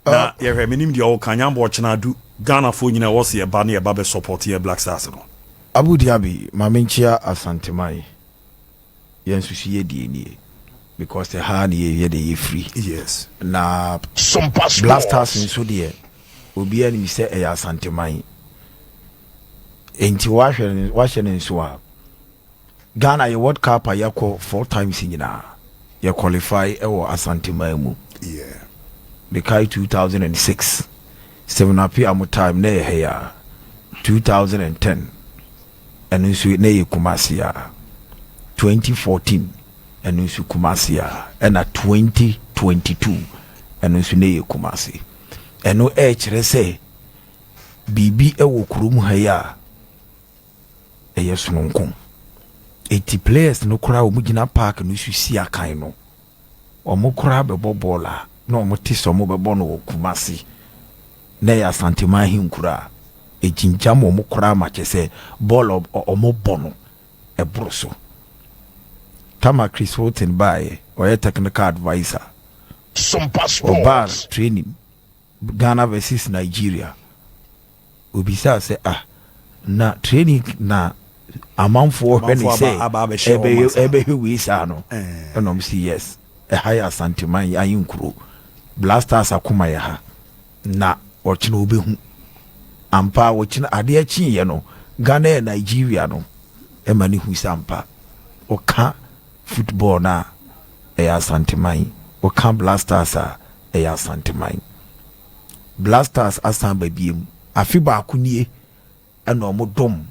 na ye menim dia o kanyambo ochena du Ghana fo nyina wo se ba na ye ba be support ye Black Stars no Abu Dhabi mamenchia asantemai yensusu ye die nie because the hand ye dey free. Yes. Na SOMPA Black Stars nso de obi ani se e asantemai enti wahwe nso a Ghana ye World Cup ayako 4 times nyina ye qualify e wo asantemai mu. Yeah. The Kai 2006 7 up am time na ye ya 2010 and nso na ye Kumasi ya 2014 and nso Kumasi ya and 2022 and nso na ye Kumasi eno kire se bibi ewo kurum ha ya sononko 80 players no kura o mugina park no susi akan no o mo kura be bobola na o mo tiso mo be bono Kumasi na ya santima hin kura ejinja mo kura ma chese ball o mo bono e broso tama Chris Holton by or technical advisor SOMPA Sports training Ghana versus Nigeria obisa say na training na amanfo when he say ebe we say no no say yes a higher santima ayin kuro Blasters akuma ya ha na ochina obehu ampa ochina ade achi ye no Ghana and Nigeria no e mani hu sampa oka football na e asantemai oka Blasters e asantemai Blasters asan babiem afi ba akunie eno mo dom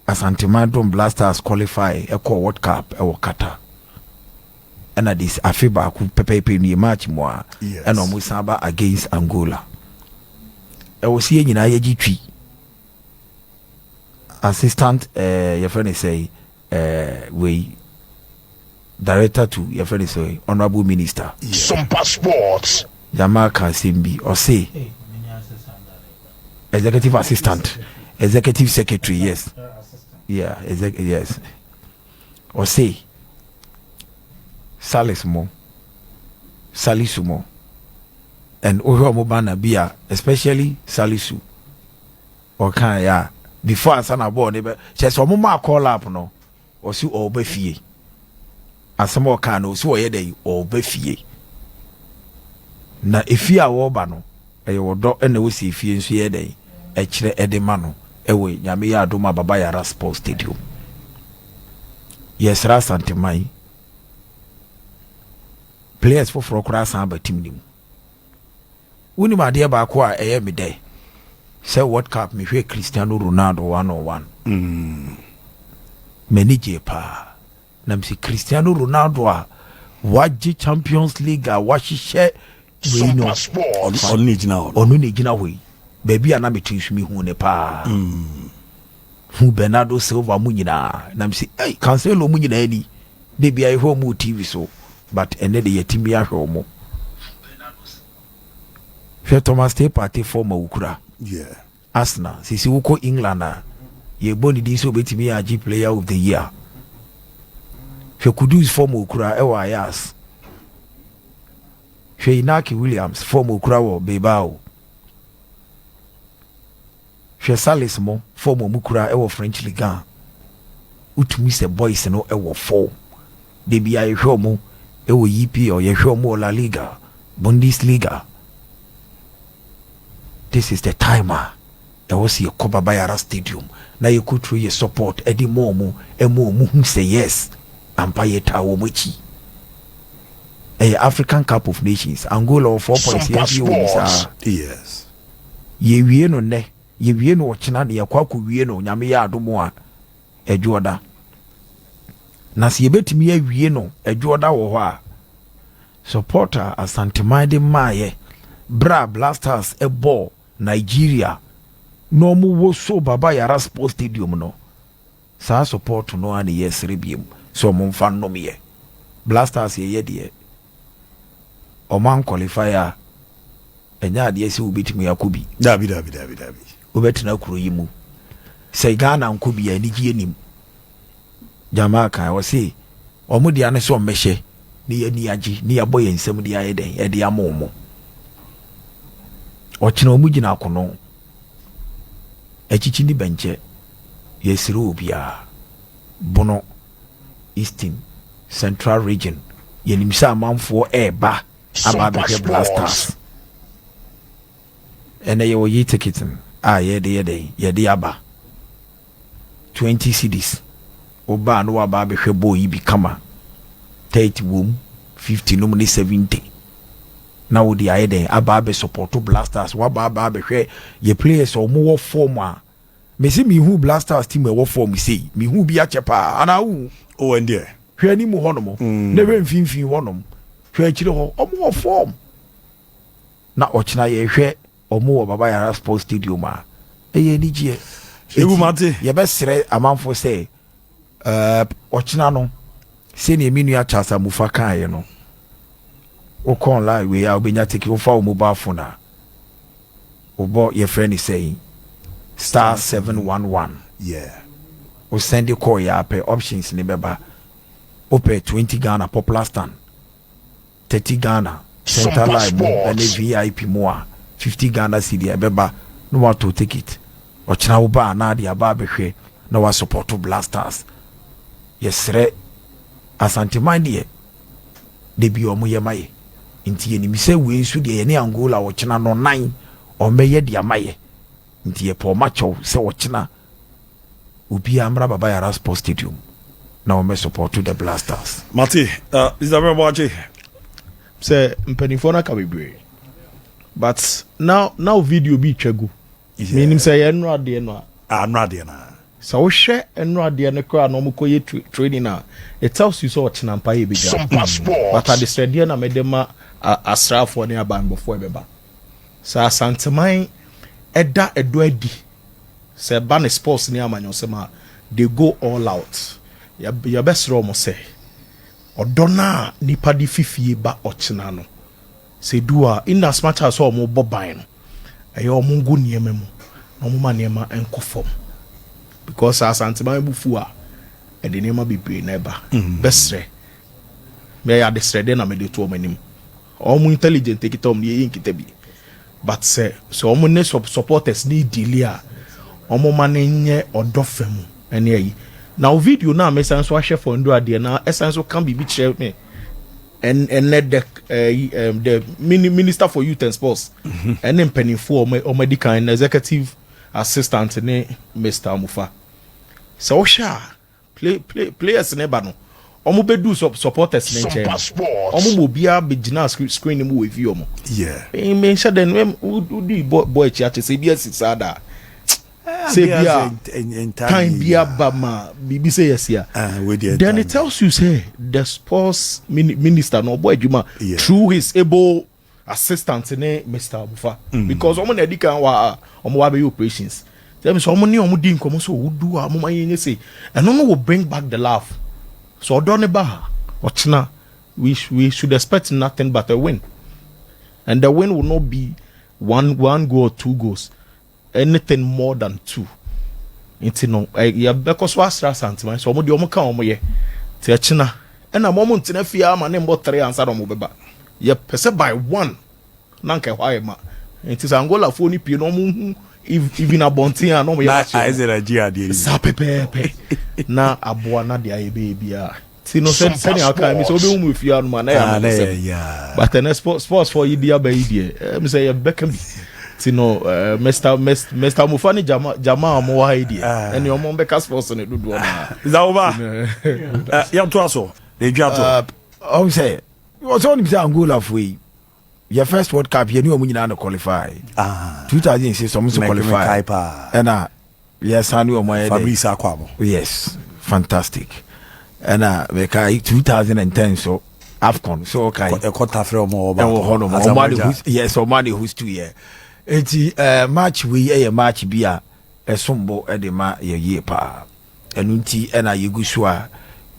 asantemai dom Blasters qualify e ko World Cup e wo Qatar and this afi ba ku pepepe ni match mo a eno mo saba against Angola e wo sie nyina ye gitwi assistant your friend say we director to your friend say honorable minister SOMPA Sports Jamaica Simbi or say executive assistant executive secretary yes yeah yes or say Salisu mo and Oho Mobana Bia especially Salisu or kan ya before asana born ebe she so mama call up no o si oba fie asama kan no so ye dey oba fie na efie a wo ba no e wodo na wo si fie nso ye dey e kire edema no ewe nyame ya adoma baba yara sports stadium yes ra santemai players for cross and ba team nim woni ma de ba ko a eye me dey say World Cup me hwe Cristiano Ronaldo 101 manage pa nam si Cristiano Ronaldo a waji Champions League a wahihye we no onu ne gina we baby ana metinsu mi hu ne pa hu Bernardo Silva mu nyina nam si Cancelo mu nyina ani de bia ehwo mu TV so but ene de yetimi ahwe omo Fe Thomas T party former ukura yeah Arsenal sisi uko England ye boni di so betimi agi player of the year Fe Kudus former ukura ewa Ayas Fe Inaki Williams former ukura wo Bilbao Fe Salis mo former mukura ewa French Ligue 1 utumi se boys no ewa 4 de bia ehwo mo ewo EPL ye hwo mo La Liga Bundesliga this is the timer there was your Koba Bayara Stadium na you could through your support edi momu emu say yes ampaye tawo mochi African Cup of Nations Angola 4.0 yes ye wie no ne ye wie no ochina ne yakwaku wie no nyame ya adomo a edwoda na se yebetimi ya wie no edwoda wo ho a supporter asantemade maye bra Blasters e ball Nigeria no mu wo so baba yara sports stadium no sa support no an yes rebiem so mo mfa no me Blasters ye de o man qualifier enya de esi obetimi yakobi dabi obetina kuro yimu say Ghana nkobi anigi anim Jamaica wo say o mu dia ne so mmehye ni ani agi ni aboye nsem dia ye den e dia momo ɔkyena ɔmu gyina akono akyikyini bɛnkyɛ yɛsere obiara bono eastern central region yɛnim sɛ amanfoɔ ɛɛba aba abɛhwɛ blasters ɛnɛ yɛwɔ yi ticket a yɛde aba 20 cedis woba no waba abɛhwɛ bɔɔ yi bi kama 30 wom 50 nom ne 70 na wode ayɛ dɛn aba abɛ support blasters waba aba abɛhwɛ yɛ players ɔmo wɔ form a mesi mihu blasters team ɛwɔ form sei mihu bi akyɛ paa ana wo ɛndeɛ hwɛ anim hɔnom na hwɛ mfimfini hɔnom hwɛ akyire hɔ ɔmo wɔ form na ɔkyena yɛhwɛ ɔmo wɔ Baba Yara Sports Stadium a ɛyɛ anigyeɛ yɛbɛserɛ amanfo sɛ ɔkyena no sɛnea me nua Charles Amufa kaeɛ no wokɔ online wei a wobɛnya tiki wofa wo mobile phone a wobɔ yɛfrɛ ne sɛ star 711 wo send call yɛ apɛ options ne bɛba wopɛ 20 Ghana popular stand 30 Ghana central line mu ɛne VIP mu a 50 Ghana cedi ɛbɛba na wato ticket ɔkyena wo ba na de aba abɛhwɛ na wa support blasters yɛsrɛ asanteman deɛ de bi ɔmo yɛ mayɛ nti yɛnim sɛ wei nso deɛ yɛne Angola wɔkyena no 9 ɔmbɛyɛ de amayɛ nti yɛpɔ makyɛw sɛ wɔkyena obiara mmra Baba Yara Sports Stadium na ɔmɛ support the blasters Mate Isabel Boache sɛ mpanimfoɔ no aka bebree but now video bi twagu meaning sɛ yɛno adeɛ no a no adeɛ na sɛ wohwɛ ɛno adeɛ no koraa na ɔmokɔyɛ training a it tells you sɛ ɔkyena mpa yɛ bɛgya but adesrɛdeɛ na mede ma asraafoɔ ne abanbɔfoɔ ɛbɛba sɛ asanteman ɛda ɛdɔ adi sɛ ɛba ne sports ne amanyɔsɛm a they go all out yɛbɛserɛ ɔmo sɛ ɔdɔ no a nipa de fifie ba ɔkyena no sɛ du a in as much as ɔmo bɔ ban no ɛyɛ ɔmo ngu nneɛma mu na ɔmo ma nneɛma nkɔ fam because asanteman bufu a ɛde nneɛma bebree na ɛba bɛsrɛ mɛyɛ adesrɛdeɛ na mɛde to ɔmo anim ɔmo intelligent ekita ɔmo yɛyɛ nkita bi but sɛ ɔmo ne supporters ne dili a ɔmo ma ne nyɛ ɔdɔ fam ɛne ayi now video na mesan so ahwɛ for ndo adeɛ na esan so kan bibi kyerɛ me and the minister for youth and sports and mpanimfo ɔmo di kan executive assistant ne Mr. Amufa sɛ wohwɛ players ne ba no ɔmo bɛdu supporters ne nkyɛn ɔmo mo bia bɛgyina screen mu wɔ vi ɔmo me nhyɛ den wodi boy chi ate sɛ bia sisa da sɛ bia time bia ba ma bibi sɛ yesia then it tells you say the sports minister no boy adwuma through his able assistant ne Mr. Amufa because ɔmo na edi kan wa ɔmo wa be operations tell me so ɔmo ne ɔmo di nkomo so wodu a ɔmo ma yenye say ɛno no will bring back the laugh so ɔdɔ ne ba ɔkyena we should expect nothing but a win and the win will not be one goal or 2 goals anything more than 2 nti no ya bɛkɔ so asra santima so ɔmo de ɔmo ka ɔmo yɛ te ɛkyena ɛna ɔmo ntena fie ama ne mbɔ 3 ansa ɔmo bɛba yɛ pɛsɛ by 1 na nka hɔ ayɛ ma nti sɛ Angola fo ni pie no ɔmo even abɔnten a na ɔmo yɛ sa pɛpɛɛpɛ na aboa na de ayɛ bia ti no sɛni aka mi sɛ obɛhu mu fie anoma na yɛ but the sports for yi dia ba yi die mi sɛ yɛ bɛka mi ti no Mr. Mufani jama mo wa yi die ɛni ɔmo bɛka sports ne dodo ɔmo zawoba yɛ to aso de dwa to ɔmo sɛ wɔsɛ ɔnim sɛ Angola fo yi your first World Cup yɛ ni ɔmo nyinaa na qualify 2006 ɔmo so qualify ɛna yɛ sanu ɔmo ayɛ Fabrice Akwabo yes fantastic ɛna bɛka 2010 so AFCON so okay ɛkɔta frɛ ɔmo ɔba yes ɔmo who's 2 year enti match we ɛyɛ match bi a ɛsombo ɛde ma yɛ yie pa ɛno nti ɛna yɛgu so a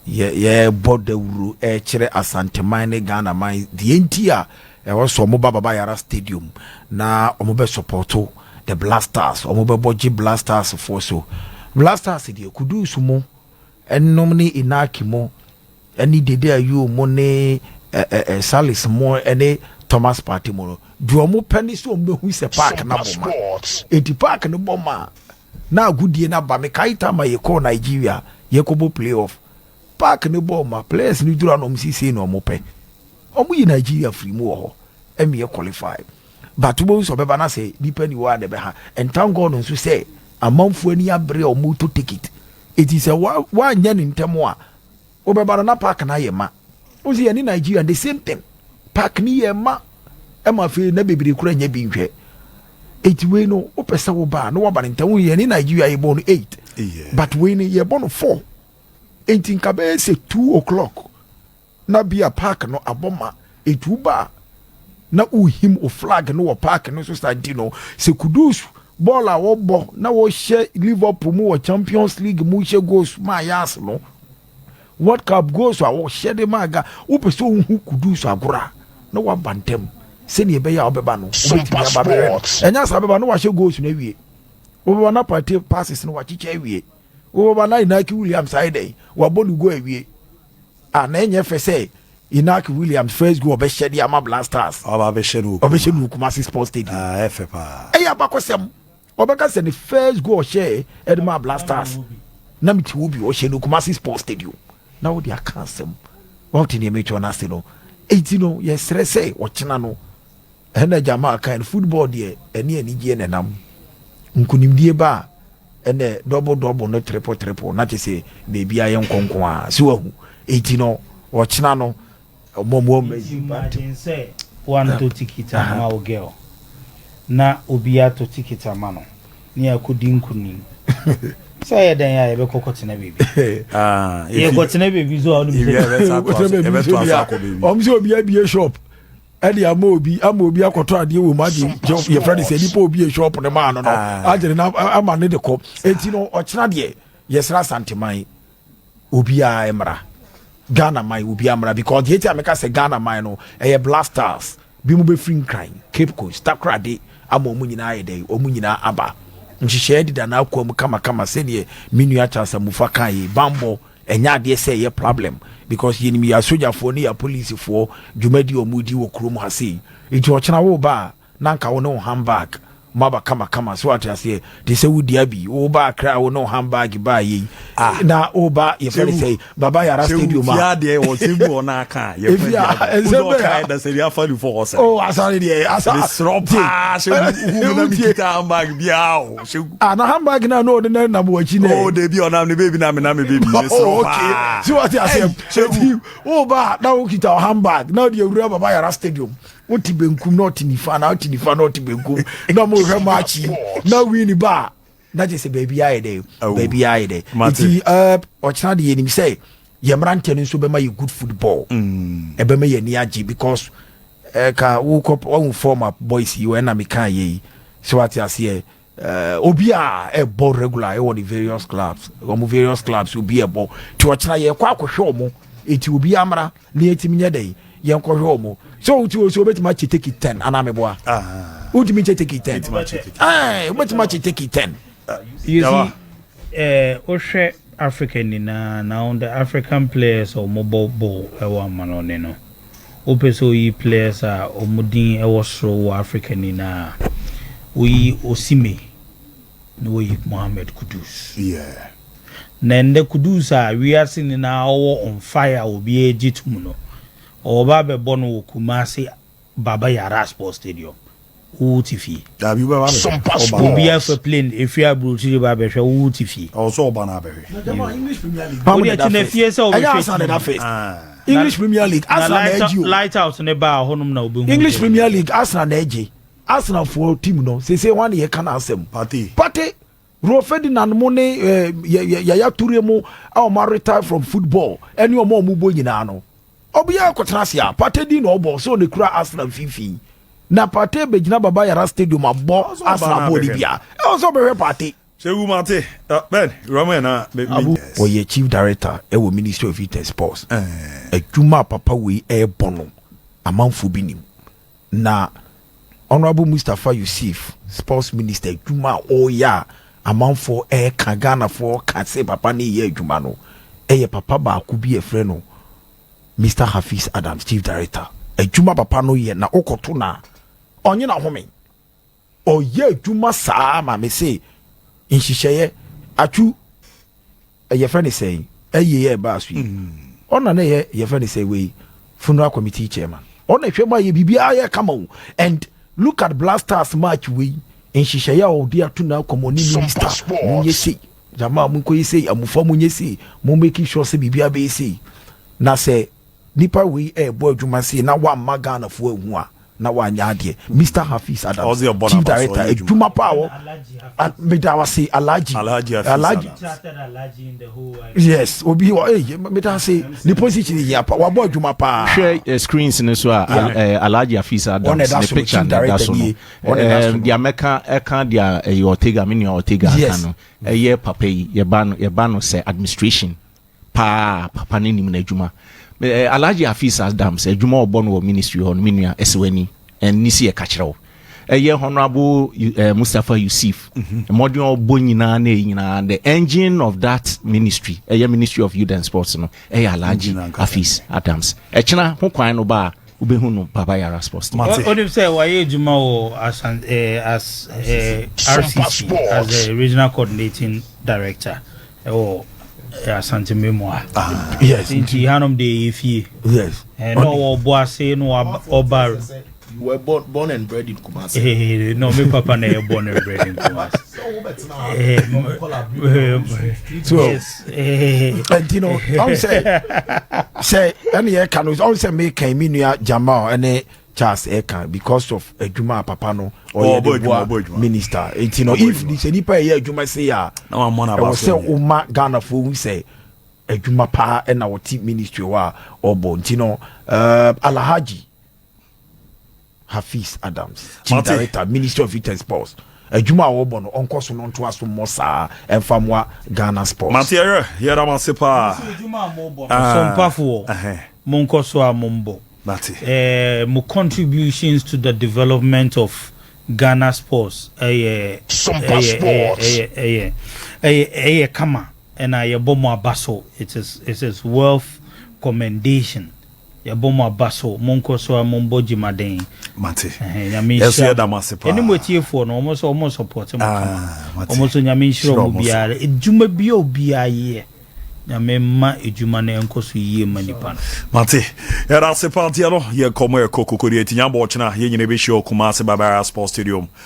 yɛ bɔ dawuro ɛkyerɛ asanteman ne Ghana man deɛ nti a ɛwɔ so ɔmo ba Baba Yara Stadium na ɔmo bɛ supporto the blasters ɔmo bɛ bɔgye blasters for so blasters deɛ kudu so mo ɛnom ne inaki mo ɛne dede ayo mo ne salis mo ɛne Thomas Party mo do mo penny so me hu se park na boma eti park no boma na agudie na ba me kaita ma ye ko Nigeria ye ko bo playoff park no boma players ni dura no msisi no mo pe omo yi Nigeria free mu ho emi ye qualify but wo so beba na say depend wa de be ha and thank God nso say amanfo ani abre omo to ticket it is a wa nya ni ntemo a wo beba na park na ye ma wo see ni Nigeria the same thing park ni ye ma ema fe na bebere kura nya bi nhwe 8 we no o pesa wo ba no wa ba ntam ye ni Nigeria ye born 8 but we ni ye born 4 18 ka be say 2 o'clock na bia park no aboma etuba na uhim o flag no wo park no so stand no se kudus ball a wo bo na wo she Liverpool mu wo Champions League mu she goals ma yas no World Cup goals a wo she de maga wo pese hu kudus agora na wa bantem se ne be ya obeba no obetimi ababere enya sa beba no wa she goals na wie wo na party passes no wa chiche wie wo ba na Inaki Williams side wa bolu go awie na enye fe say Inaki Williams first go obehye di ama Blasters obehye no Kumasi Sports Stadium FPA ya bakosem obeka say the first go share Edma Blasters na miti obi o share no Kumasi Sports Stadium na wo dia kansem what in me to na say no no yes say ochina no ena jama kan football de eni anije nenam nkunimdie ba ene double no triple na te say baby ayen konkon a si wahu no ochina no momo imagine say one to tikita ma o girl na obia to tikita ma no ni akodi nkunim say dan ya ebe kokotena baby ye kokotena baby so onu o mse obia bie shop edi amobi akoto ade wo maji your friend say nipa obi shop ne ma no agere na ama ne de ko enti no ochina de yesra santeman obi a emra Ghana mai obi amra because the America say Ghana mai no Blasters bi mu be free crime Cape Coast takrade ama omu nyina ayede omu nyina aba nhihye dida na akwa mu kama se ne menu acha samufa kai bambo enya de say ye problem because ye ni ya soldier for ne ya police for dwumadi omudi wo krom ha sei iti ochena wo ba na nka wo no handbag maba kama so ati ase de se wudi abi wo ba kra wo no handbag ba yi na o ba ye fere say baba yara stadium ma ya de wo tibu na aka ye fere ya kai da se ya fari for us oh asari de asari sropa se hu na mi kita handbag bia o na handbag na no de na bo achi ne oh de bi ona me baby na me baby sropa so ati ase o ba na wo kita handbag na de ewura baba yara stadium oti benkum na oti nifa na oti benkum na mo hwe machi na win ba na je se baby ayede iti ochina de yenim say ye mrante no so be ma ye good football e be ma ye ni agi because ka wo kop on former boys you na me kan ye so ati ase obi a e ball regular e won the various clubs obi e ball ti ochina ye kwa akohwe omo iti obi amra na etimi nye dey ye nkohwe omo so so betima take it 10 anameboa ultimate take it 10 betima take it 10 you see oshe African na on the African players or mobile ball e wa manone no opeso yi players a omudin e wo soro African na we Osime no we Mohamed Kudus na nde Kudus a we are seeing na on fire obi ejitum no oba be bono Kumasi Baba Yara Sports Stadium utifi da bi ba obi afa plane efia bruti ba be hwe utifi also oba na be English Premier League odi ati fie se English Premier League Arsenal light out ne ba honum na obi English Premier League Arsenal for team no say one ye kana asem party Ro Ferdinand mo ne ya Toure mo a retire from football any o mo bo nyina no obiya kotrasia party di no obo so ne kura Arsenal fifi na party begina Baba Yara Stadium abo Arsenal Bolivia e also be party Shegu Mate Ben Roman na ye chief director e wo Ministry of Youth and Sports adwuma papa we e bono amanfo binim na Honorable Mustafa Yusuf Sports Minister adwuma ya amanfo e Ghana for ka se papa ne ye adwuma no e ye papa ba ku bi e frɛ no Mr. Hafiz Adams, Chief Director, adwuma papa no ye na okoto na onye na home oye adwuma saa ma me say nhihye atu ye friend is saying ye ba so ona na ye friend is say we funeral committee chairman ona hwema ye bibia ye kama wo and look at Blasters match we nhihye ya odi atu na komoni minister munye sei jama munko yi sei amufa munye sei mo make sure say bibia be sei na say nipa we boy adwuma sei na wa magana fo ehu a na wa nya ade Mr. Hafiz Adams chief director adwuma pa wo me da wa say Alhaji in the whole yes obi me da say the position here pa wa boy adwuma pa share screens ni so Alhaji Hafiz Adams the picture that so no the America dia Ortega mini Ortega kan no ye papa ye ba no say administration papa ni nim na adwuma Alhaji Hafiz Adams adwuma obo no ministry ho no menua esewani and nisi e kachirawo ye honorable Mustafa Yusuf modern obo nyina na nyina the engine of that ministry ministry of youth and sports no Alhaji Hafiz Adams chena ho kwan no ba ubehu no Baba Yara Sports what do you say why adwuma o as RCC as a regional coordinating director or Asante Memoir. Yes. Inti hanom de efie. Yes. No oboase no obar. You were born and bred in Kumasi. No, me papa na born and bred in Kumasi. So yes. And you know, I say any can also make a mini Jamal and Charles Ekan because of a Juma Papano or minister. It's you know if this any pay Juma say ya now I'm on about say Uma Ghana for we say a Juma pa and our team ministry or Bontino Alhaji Hafiz Adams chief director Ministry of Youth and Sports a Juma Obono onko so non to aso mosa and famwa Ghana Sports Matiere yera masepa Juma mo bono SOMPA for monko so amombo more contributions to the development of Ghana sports. Kama and I bomo abaso. It is wealth commendation. Ya bomo abaso monko so mombo jimaden. Mate. Yes, anyway, for no almost support him. Almost nyame shiro biara. Ejuma bi obiaye. Nyamema ejuma na enkoso yie manipa mate era se party no ye komo e kokokori etinya bo chena ye nyine be show Kumasi Baba Sports Stadium